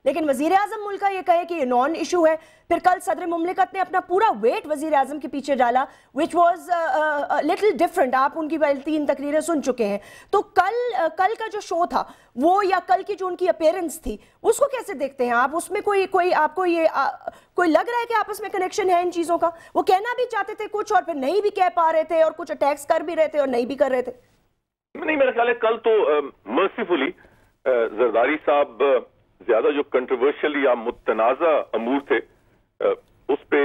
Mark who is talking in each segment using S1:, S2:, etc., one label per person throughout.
S1: لیکن وزیر اعظم ملک کا یہ کہے کہ یہ نان ایشو ہے. پھر کل صدر مملکت نے اپنا پورا ویٹ وزیر اعظم کے پیچھے ڈالا which was little different. آپ ان کی 3 تقریریں سن چکے ہیں. تو کل کا جو شو تھا وہ یا کل کی جو ان کی اپیرنس تھی اس کو کیسے دیکھتے ہیں آپ؟ اس میں کوئی آپ کو یہ کوئی لگ رہا ہے کہ آپس میں کنیکشن ہے ان چیزوں کا؟ وہ کہنا بھی چاہتے تھے کچھ اور پھر نہیں بھی کہہ پا رہے تھے اور کچھ اٹیکس کر بھی رہے تھے اور نہیں بھی کر رہے تھے.
S2: نہیں، میرا خیال ہے کل تو مرسیفلی زرداری صاحب زیادہ جو کنٹروورشل یا متنازع امور تھے اس پہ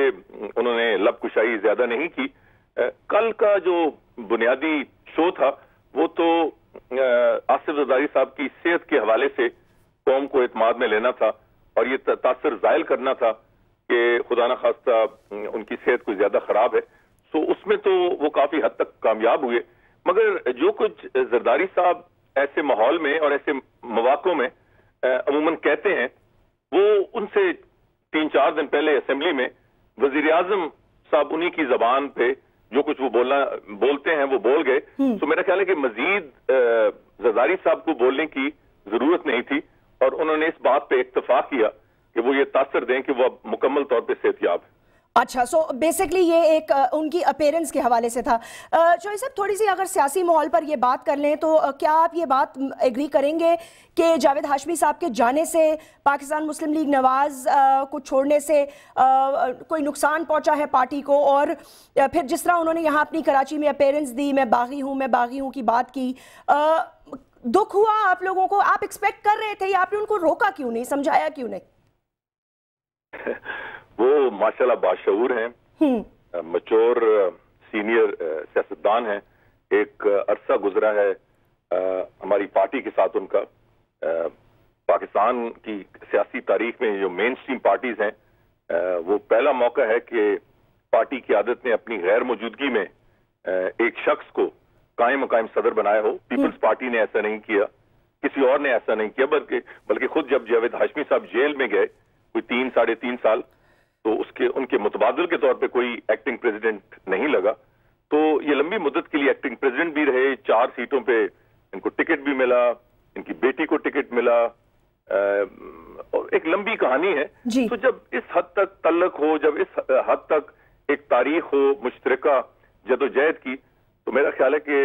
S2: انہوں نے لب کشائی زیادہ نہیں کی. کل کا جو بنیادی شو تھا وہ تو آصف زرداری صاحب کی صحت کے حوالے سے قوم کو اعتماد میں لینا تھا اور یہ تاثر زائل کرنا تھا کہ خدا نہ خواستہ ان کی صحت کوئی زیادہ خراب ہے. سو اس میں تو وہ کافی حد تک کامیاب ہوئے. مگر جو کچھ زرداری صاحب ایسے ماحول میں اور ایسے مواقع میں عموماً کہتے ہیں وہ ان سے 3-4 دن پہلے اسمبلی میں وزیر اعظم صاحب انہی کی زبان پہ جو کچھ وہ بولتے ہیں وہ بول گئے. تو میرا خیال ہے کہ مزید زرداری صاحب کو بولنے کی ضرورت نہیں تھی اور انہوں نے اس بات پہ اکتفا کیا کہ وہ یہ تاثر دیں کہ وہ اب مکمل طور پہ صحت یاب ہے.
S1: اچھا، سو بیسکلی یہ ایک ان کی اپیرنس کے حوالے سے تھا. چوہدری صاحب تھوڑی سی اگر سیاسی ماحول پر یہ بات کر لیں تو کیا آپ یہ بات ایگری کریں گے کہ جاوید ہاشمی صاحب کے جانے سے پاکستان مسلم لیگ نواز کو چھوڑنے سے کوئی نقصان پہنچا ہے پارٹی کو؟ اور پھر جس طرح انہوں نے یہاں اپنی کراچی میں اپیرنس دی، میں باغی ہوں کی بات کی، دکھ ہوا آپ لوگوں کو؟ آپ ایکسپیکٹ کر رہے تھے یا آپ نے ان کو روکا کیوں نہیں، سمجھایا کیوں نہیں؟
S2: وہ ماشاءاللہ باشعور ہیں، مچور سینئر سیاستدان ہیں. ایک عرصہ گزرا ہے ہماری پارٹی کے ساتھ ان کا. پاکستان کی سیاسی تاریخ میں جو مین سٹریم پارٹیز ہیں وہ پہلا موقع ہے کہ پارٹی قیادت نے اپنی غیر موجودگی میں ایک شخص کو قائم مقام صدر بنایا ہو. پیپلز پارٹی نے ایسا نہیں کیا، کسی اور نے ایسا نہیں کیا، بلکہ خود جب جاوید ہاشمی صاحب جیل میں گئے کوئی 3-3.5 سال تو ان کے متبادل کے طور پہ کوئی ایکٹنگ پریزیڈنٹ نہیں لگا. تو یہ لمبی مدت کے لیے ایکٹنگ پریزیڈنٹ بھی رہے. 4 سیٹوں پہ ان کو ٹکٹ بھی ملا، ان کی بیٹی کو ٹکٹ ملا، اور ایک لمبی کہانی ہے. تو جب اس حد تک تعلق ہو، جب اس حد تک ایک تاریخ ہو مشترکہ جدوجہد کی، تو میرا خیال ہے کہ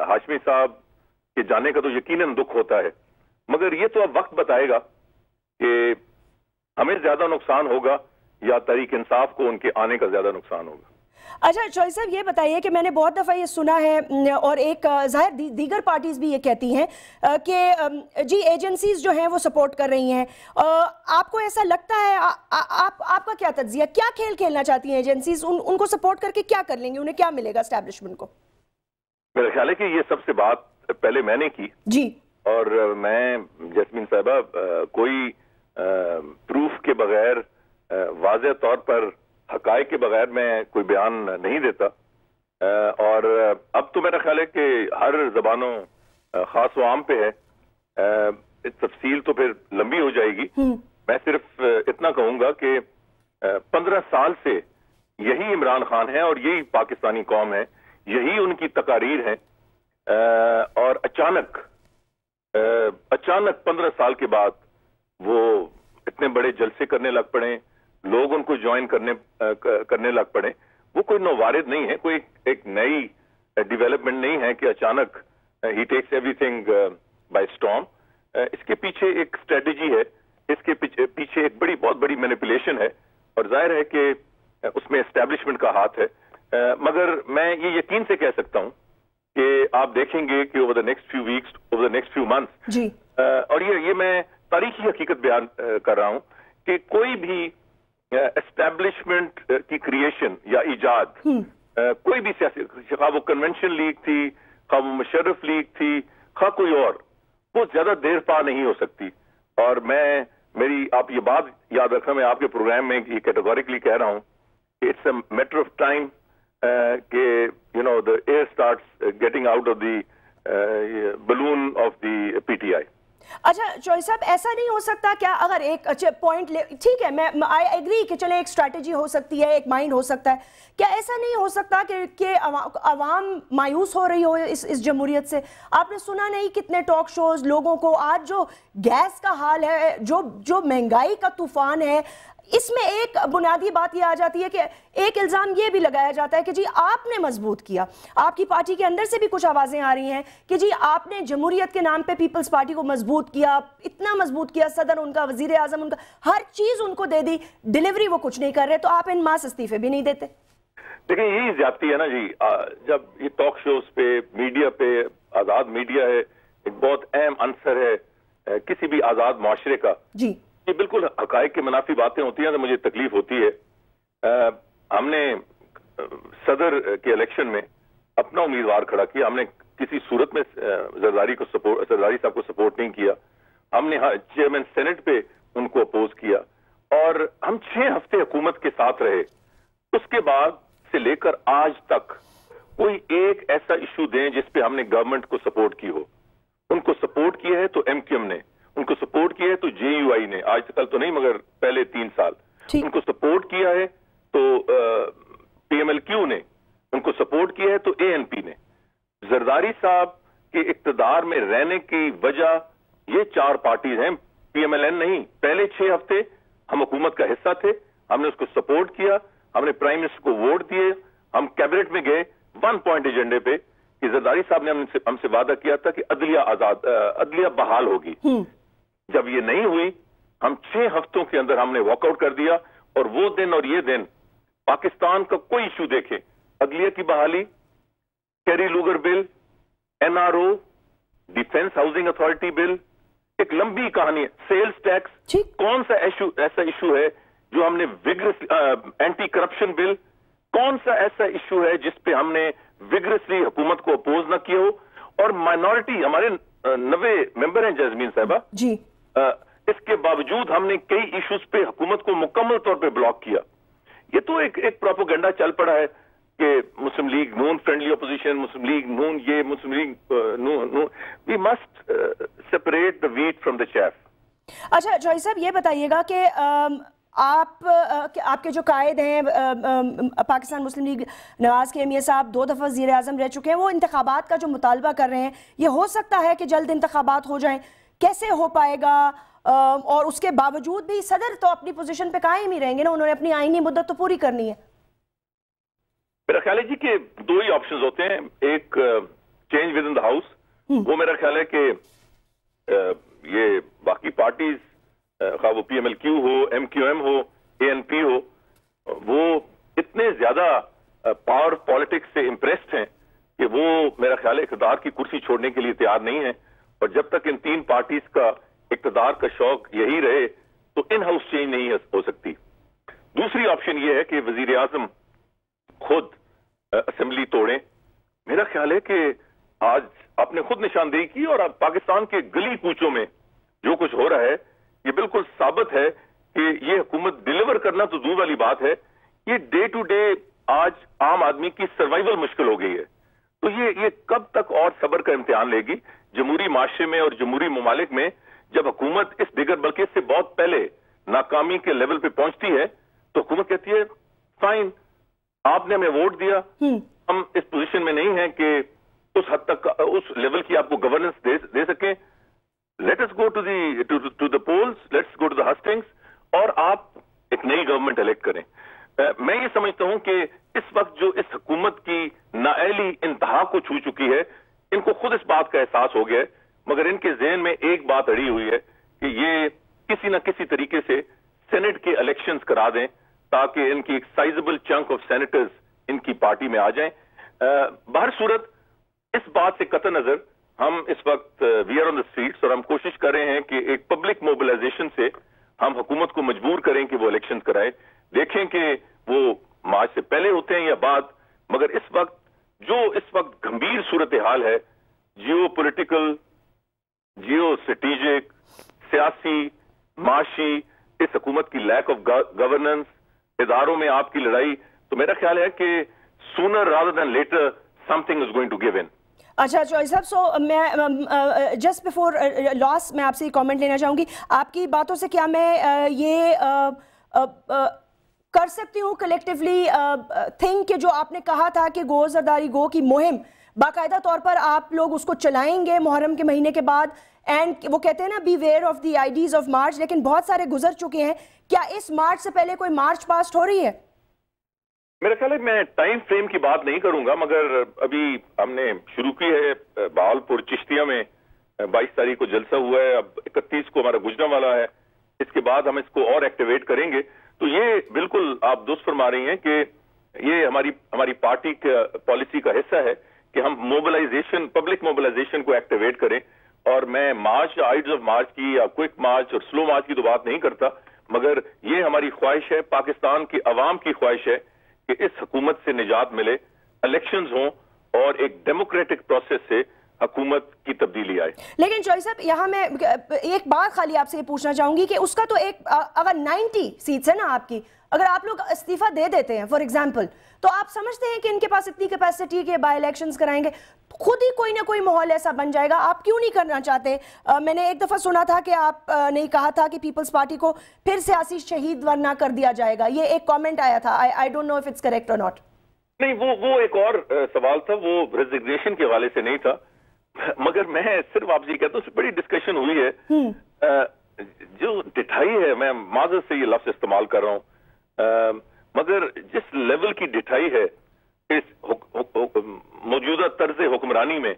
S2: ہاشمی صاحب کے جانے کا تو یقیناً دکھ ہوتا ہے. مگر یہ تو اب وقت بتائے گا کہ ہمیں زیادہ نقصان ہوگا یا تحریک انصاف کو ان کے آنے کا زیادہ نقصان ہوگا.
S1: اچھا چوہدری صاحب یہ بتائیے کہ میں نے بہت دفعہ یہ سنا ہے اور ایک ظاہر دیگر پارٹیز بھی یہ کہتی ہیں کہ جی ایجنسیز جو ہیں وہ سپورٹ کر رہی ہیں. آپ کو ایسا لگتا ہے؟ آپ کا کیا تجزیہ، کیا کھیل کھیلنا چاہتی ہیں ایجنسیز؟ ان کو سپورٹ کر کے کیا کر لیں گے؟ انہیں کیا ملے گا اسٹیبلشمنٹ کو؟
S2: میرا خیال ہے کہ یہ سب سے بات پہلے میں نے کی
S1: جی،
S2: اور میں جیسمین صاحبہ کوئی پروف کے بغیر، واضح طور پر حقائق کے بغیر میں کوئی بیان نہیں دیتا. اور اب تو میرا خیال ہے کہ ہر زبانوں خاص و عام پہ ہے، تفصیل تو پھر لمبی ہو جائے گی. میں صرف اتنا کہوں گا کہ 15 سال سے یہی عمران خان ہے اور یہی پاکستانی قوم ہے، یہی ان کی تقاریر ہیں. اور اچانک 15 سال کے بعد وہ اتنے بڑے جلسے کرنے لگ پڑے، لوگ ان کو جوائن کرنے لگ پڑے. وہ کوئی نووارد نہیں ہے، کوئی ایک نئی ڈیولپمنٹ نہیں ہے کہ اچانک ہی takes everything by storm. اس کے پیچھے ایک اسٹریٹجی ہے، اس کے پیچھے ایک بہت بڑی مینیپولیشن ہے اور ظاہر ہے کہ اس میں اسٹیبلشمنٹ کا ہاتھ ہے. مگر میں یہ یقین سے کہہ سکتا ہوں کہ آپ دیکھیں گے کہ over the next few weeks, over the next few months, اور یہ میں تاریخی حقیقت بیان کر رہا ہوں کہ کوئی بھی اسٹیبلشمنٹ کی کریشن یا ایجاد، کوئی بھی سیاسی، خواہ وہ کنونشن لیگ تھی، خواہ وہ مشرف لیگ تھی، خواہ کوئی اور، وہ زیادہ دیر پا نہیں ہو سکتی. اور آپ یہ بات یاد رکھنا، میں آپ کے پروگرام میں یہ کیٹیگوریکلی کہہ رہا ہوں کہ it's a matter of time کہ the air starts getting out of the balloon of the PTI.
S1: اچھا چوئی صاحب، ایسا نہیں ہو سکتا کیا اگر ایک اچھے پوائنٹ لے، ٹھیک ہے میں آئی ایگری کہ چلیں ایک اسٹریٹجی ہو سکتی ہے، ایک مائنڈ ہو سکتا ہے، کیا ایسا نہیں ہو سکتا کہ عوام مایوس ہو رہی ہو اس جمہوریت سے؟ آپ نے سنا نہیں کتنے ٹاک شوز لوگوں کو آج جو گیس کا حال ہے، جو مہنگائی کا طوفان ہے، اس میں ایک بنیادی بات یہ آ جاتی ہے کہ ایک الزام یہ بھی لگایا جاتا ہے کہ جی آپ نے مضبوط کیا، آپ کی پارٹی کے اندر سے بھی کچھ آوازیں آ رہی ہیں کہ جی آپ نے جمہوریت کے نام پہ پیپلز پارٹی کو مضبوط کیا، اتنا مضبوط کیا، صدر ان کا، وزیر اعظم ان کا، ہر چیز ان کو دے دی، ڈیلیوری وہ کچھ نہیں کر رہے، تو آپ ان ماس استعفے بھی نہیں دیتے؟
S2: دیکھیں یہی زیادتی ہے نا جی، جب یہ ٹاک شوز پہ، میڈیا پہ، آزاد میڈیا ہے ایک بہت اہم عنصر ہے کسی بھی آزاد معاشرے کا،
S1: جی
S2: یہ بالکل حقائق کے منافی باتیں ہوتی ہیں تو مجھے تکلیف ہوتی ہے۔ ہم نے صدر کے الیکشن میں اپنا امیدوار کھڑا کیا، ہم نے کسی صورت میں زرداری صاحب کو سپورٹ نہیں کیا، ہم نے چیئرمین سینٹ پہ ان کو اپوز کیا، اور ہم 6 ہفتے حکومت کے ساتھ رہے۔ اس کے بعد سے لے کر آج تک کوئی ایک ایسا ایشو دیں جس پہ ہم نے گورنمنٹ کو سپورٹ کی ہو۔ ان کو سپورٹ کیا ہے تو ایم کیو ایم نے، ان کو سپورٹ کیا ہے تو جے یو آئی نے، آج کل تو نہیں مگر پہلے 3 سال، ان کو سپورٹ کیا ہے تو پی ایم ایل کیو نے، ان کو سپورٹ کیا ہے تو اے این پی نے۔ زرداری صاحب کے اقتدار میں رہنے کی وجہ یہ 4 پارٹیز ہیں، پی ایم ایل این نہیں۔ پہلے 6 ہفتے ہم حکومت کا حصہ تھے، ہم نے اس کو سپورٹ کیا، ہم نے پرائم منسٹر کو ووٹ دیے، ہم کیبنٹ میں گئے 1 پوائنٹ ایجنڈے پہ کہ زرداری صاحب نے ہم سے وعدہ کیا تھا کہ عدلیہ بحال ہوگی۔ جب یہ نہیں ہوئی، ہم 6 ہفتوں کے اندر ہم نے واک آؤٹ کر دیا، اور وہ دن اور یہ دن پاکستان کا کوئی ایشو دیکھیں، عدلیہ کی بحالی، Kerry Lugar bill, N R O, defence housing authority bill, ایک لمبی کہانی ہے، سیلز ٹیکس، کون سا ایسا ایشو ہے جو ہم نے اینٹی کرپشن بل، کون سا ایسا ایشو ہے جس پہ ہم نے وگرسلی حکومت کو اپوز نہ کیا ہو؟ اور مائنورٹی ہمارے 90 ممبر ہیں جیسمین صاحبہ،
S1: جی
S2: اس کے باوجود ہم نے کئی ایشوز پہ حکومت کو مکمل طور پہ بلاک کیا۔ یہ تو ایک پروپیگنڈا چل پڑا ہے کہ مسلم لیگ نون فرینڈلی اپوزیشن، مسلم لیگ نون یہ، مسلم لیگ نون، we must separate the wheat from the chaff.
S1: اچھا جوئی صاحب یہ بتائیے گا کہ آپ کے جو قائد ہیں پاکستان مسلم لیگ نواز کے ایم صاحب 2 دفعہ وزیر اعظم رہ چکے ہیں، وہ انتخابات کا جو مطالبہ کر رہے ہیں، یہ ہو سکتا ہے کہ جلد انتخابات ہو جائیں، کیسے ہو پائے گا؟ اور اس کے باوجود بھی صدر تو اپنی پوزیشن پہ قائم ہی رہیں گے نا، انہوں نے اپنی آئینی مدت تو پوری کرنی ہے۔
S2: میرا خیال ہے جی کہ 2 ہی آپشنز ہوتے ہیں، ایک change with in the house, وہ میرا خیال ہے کہ یہ باقی پارٹیز خواہ وہ پی ایم ایل کیو ہو، ایم کیو ایم ہو، اے این پی ہو، وہ اتنے زیادہ پاور پالیٹکس سے امپریسڈ ہیں کہ وہ میرا خیال ہے اقتدار کی کرسی چھوڑنے کے لیے تیار نہیں ہیں، اور جب تک ان 3 پارٹیز کا اقتدار کا شوق یہی رہے تو ان ہاؤس چینج نہیں ہو سکتی۔ دوسری آپشن یہ ہے کہ وزیر اعظم خود اسمبلی توڑیں۔ میرا خیال ہے کہ آج آپ نے خود نشاندہی کی، اور اب پاکستان کے گلی کوچوں میں جو کچھ ہو رہا ہے یہ بالکل ثابت ہے کہ یہ حکومت ڈیلیور کرنا تو دور والی بات ہے، یہ ڈے ٹو ڈے آج عام آدمی کی سروائیول مشکل ہو گئی ہے۔ تو یہ کب تک اور صبر کا امتحان لے گی؟ جمہوری معاشرے میں اور جمہوری ممالک میں جب حکومت اس بگر بلکہ سے بہت پہلے ناکامی کے لیول پہ پہنچتی ہے تو حکومت کہتی ہے فائن، آپ نے ہمیں ووٹ دیا، ہم اس پوزیشن میں نہیں ہیں کہ اس حد تک اس لیول کی آپ کو گورننس دے سکیں، let us go to the polls, let's go to the hustings, اور آپ ایک نئی گورنمنٹ الیکٹ کریں۔ میں یہ سمجھتا ہوں کہ اس وقت جو اس حکومت کی نااہلی انتہا کو چھو چکی ہے، ان کو خود اس بات کا احساس ہو گیا ہے، مگر ان کے ذہن میں ایک بات اڑی ہوئی ہے کہ یہ کسی نہ کسی طریقے سے سینٹ کے الیکشنز کرا دیں تاکہ ان کی ایک سائزبل چنک آف سینیٹرز ان کی پارٹی میں آ جائیں۔ بہر صورت اس بات سے قطع نظر ہم اس وقت we are on the streets, اور ہم کوشش کر رہے ہیں کہ ایک پبلک موبلائزیشن سے ہم حکومت کو مجبور کریں کہ وہ الیکشن کرائے، دیکھیں کہ وہ مارچ سے پہلے ہوتے ہیں یا بعد، مگر اس وقت گمبھیر صورتحال ہے، جیو پولیٹیکل، جیو اسٹریٹجک، سیاسی، معاشی، اس حکومت کی لیک آف گورننس، اداروں میں آپ کی لڑائی، تو میرا خیال ہے کہ sooner rather than later something is going to give in.
S1: اچھا چوئی صاحب، سو میں جسٹ بفور لاس میں آپ سے یہ کامنٹ لینا چاہوں گی. آپ کی باتوں سے کیا میں یہ کر سکتی ہوں کلیکٹیولی تھنک کہ جو آپ نے کہا تھا کہ گو زرداری گو کی مہم باقاعدہ طور پر آپ لوگ اس کو چلائیں گے محرم کے مہینے کے بعد، اینڈ وہ کہتے ہیں نا beware of the ides of March, لیکن بہت سارے گزر چکے ہیں، کیا اس مارچ سے پہلے کوئی مارچ پاسٹ ہو رہی ہے؟
S2: میرا خیال ہے میں ٹائم فریم کی بات نہیں کروں گا، مگر ابھی ہم نے شروع کی ہے بہاولپور چشتیہ میں 22 تاریخ کو جلسہ ہوا ہے، اب 31 کو ہمارا گجرا والا ہے، اس کے بعد ہم اس کو اور ایکٹیویٹ کریں گے. تو یہ بالکل آپ درست فرما رہی ہیں کہ یہ ہماری پارٹی کا پالیسی کا حصہ ہے کہ ہم موبلائزیشن، پبلک موبلائزیشن کو ایکٹیویٹ کریں. اور میں مارچ، آئیڈز آف مارچ کی یا کوئک مارچ اور سلو مارچ کی تو بات نہیں کرتا، مگر یہ ہماری خواہش ہے، پاکستان کی عوام کی خواہش ہے کہ اس حکومت سے نجات ملے، الیکشنز ہوں اور ایک ڈیموکریٹک پروسیس سے حکومت کی تبدیلی آئے.
S1: لیکن چوئی صاحب یہاں میں ایک بات خالی آپ سے یہ پوچھنا چاہوں گی کہ اس کا تو ایک اگر 90 سیٹس ہے نا آپ کی، اگر آپ لوگ استعفیٰ دے دیتے ہیں فار ایگزامپل، تو آپ سمجھتے ہیں کہ ان کے پاس اتنی کیپیسٹی کے بائی الیکشنز کرائیں گے، خود ہی کوئی نہ کوئی ماحول ایسا بن جائے گا؟ آپ کیوں نہیں کرنا چاہتے؟ میں نے ایک دفعہ سنا تھا کہ آپ نے کہا تھا کہ پیپلز پارٹی کو پھر سیاسی شہید ورنہ کر دیا جائے گا، یہ ایک کامنٹ آیا تھا. I don't know if it's correct or not.
S2: نہیں، وہ ایک اور سوال تھا، وہ ریزگنیشن کے حوالے سے نہیں تھا، مگر میں صرف آپ سے کہتا ہوں بڑی ڈسکشن ہوئی ہے. جو ڈٹھائی ہے، میں معذرت سے یہ لفظ استعمال کر رہا ہوں، مگر جس لیول کی ڈٹھائی ہے اس موجودہ طرز حکمرانی میں،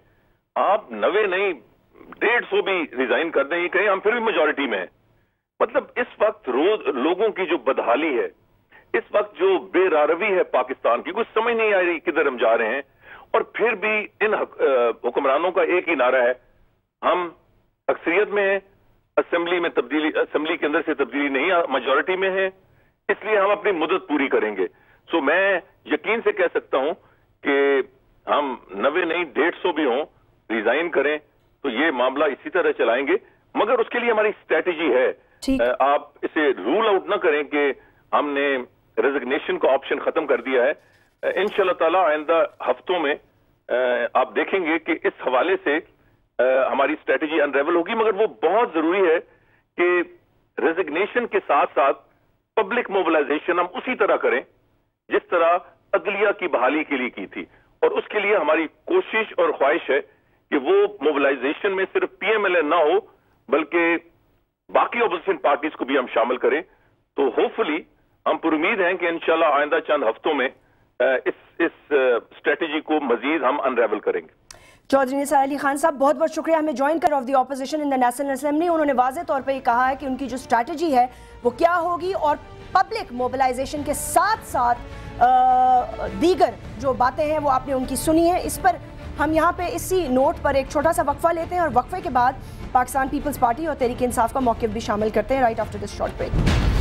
S2: آپ 90 نہیں 150 بھی ریزائن کر دیں، یہ کہیں ہم پھر بھی میجورٹی میں ہیں. مطلب اس وقت لوگوں کی جو بدحالی ہے، اس وقت جو بے راروی ہے پاکستان کی، کچھ سمجھ نہیں آ رہی کدھر ہم جا رہے ہیں. اور پھر بھی ان حکمرانوں کا ایک ہی نعرہ ہے، ہم اکثریت میں ہیں، اسمبلی میں تبدیلی، اسمبلی کے اندر سے تبدیلی نہیں، میجورٹی میں ہیں، اس لیے ہم اپنی مدت پوری کریں گے. سو میں یقین سے کہہ سکتا ہوں کہ ہم 90 نہیں 150 بھی ہوں ریزائن کریں تو یہ معاملہ اسی طرح چلائیں گے، مگر اس کے لیے ہماری اسٹریٹجی ہے. آپ اسے رول آؤٹ نہ کریں کہ ہم نے ریزگنیشن کا آپشن ختم کر دیا ہے. انشاءاللہ تعالی آئندہ ہفتوں میں آپ دیکھیں گے کہ اس حوالے سے ہماری اسٹریٹجی انریول ہوگی، مگر وہ بہت ضروری ہے کہ ریزگنیشن کے ساتھ ساتھ پبلک موبلائزیشن ہم اسی طرح کریں جس طرح عدلیہ کی بحالی کے لیے کی تھی. اور اس کے لیے ہماری کوشش اور خواہش ہے کہ وہ موبلائزیشن میں صرف پی ایم ایل اے نہ ہو بلکہ باقی اپوزیشن پارٹیز کو بھی ہم شامل کریں. تو ہوپ فلی ہم پر امید ہیں کہ انشاءاللہ آئندہ چند ہفتوں میں اس اسٹریٹجی کو مزید ہم انریول کریں گے.
S1: چودھری نثار علی خان صاحب بہت بہت شکریہ ہمیں جوائن کر of the opposition in the national assembly. انہوں نے واضح طور پہ یہ کہا ہے کہ ان کی جو اسٹریٹجی ہے وہ کیا ہوگی، اور پبلک موبلائزیشن کے ساتھ ساتھ دیگر جو باتیں ہیں وہ آپ نے ان کی سنی ہیں. اس پر ہم یہاں پہ اسی نوٹ پر ایک چھوٹا سا وقفہ لیتے ہیں اور وقفے کے بعد پاکستان پیپلز پارٹی اور تحریک انصاف کا موقف بھی شامل کرتے ہیں right after this short break.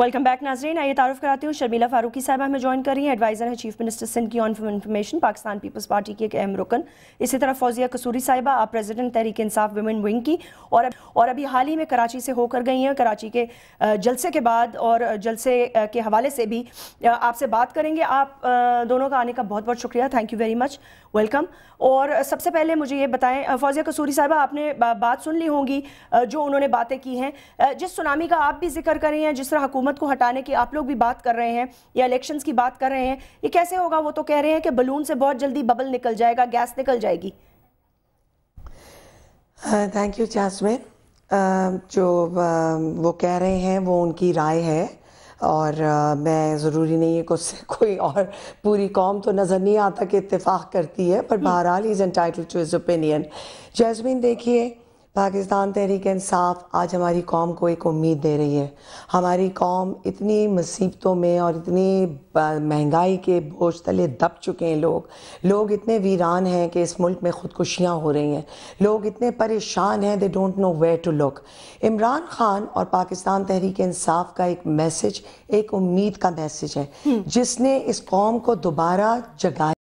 S1: Welcome back ناظرین. آئیے تعارف کراتی ہوں شرمیلا فاروقی صاحبہ ہمیں جوائن کر رہی ہیں، ایڈوائزر ہیں چیف منسٹر سندھ کی آن انفارمیشن، پاکستان پیپلز پارٹی کی ایک اہم رکن. اسی طرح فوزیہ قصوری صاحبہ آپ president Tehreek Insaf women wing کی، اور ابھی حال ہی میں کراچی سے ہو کر گئی ہیں. کراچی کے جلسے کے بعد اور جلسے کے حوالے سے بھی آپ سے بات کریں گے. آپ دونوں کا آنے کا بہت بہت شکریہ، thank you very much, welcome. اور سب سے پہلے مجھے یہ بتائیں فوزیہ قصوری صاحبہ، آپ نے بات سن لی ہوں گی جو انہوں نے باتیں کی ہیں، جس سونامی کا آپ بھی ذکر کر رہے ہیں، جس طرح حکومت کو ہٹانے کی آپ لوگ بھی بات کر رہے ہیں یا الیکشنز کی بات کر رہے ہیں، یہ کیسے ہوگا؟ وہ تو کہہ رہے ہیں کہ بلون سے بہت جلدی ببل نکل جائے گا، گیس نکل جائے گی.
S3: Thank you jasmine. جو وہ کہہ رہے ہیں وہ ان کی رائے ہے، اور میں ضروری نہیں ہے کہ اس سے کوئی اور پوری قوم تو نظر نہیں آتا کہ اتفاق کرتی ہے، پر بہرحال he is entitled to his opinion. Jasmine دیکھیے، پاکستان تحریک انصاف آج ہماری قوم کو ایک امید دے رہی ہے. ہماری قوم اتنی مصیبتوں میں اور اتنی مہنگائی کے بوجھ تلے دب چکے ہیں. لوگ اتنے ویران ہیں کہ اس ملک میں خودکشیاں ہو رہی ہیں. لوگ اتنے پریشان ہیں, they don't know where to look. Imran Khan اور پاکستان تحریک انصاف کا ایک میسج, ایک امید کا میسج ہے جس نے اس قوم کو دوبارہ جگایا.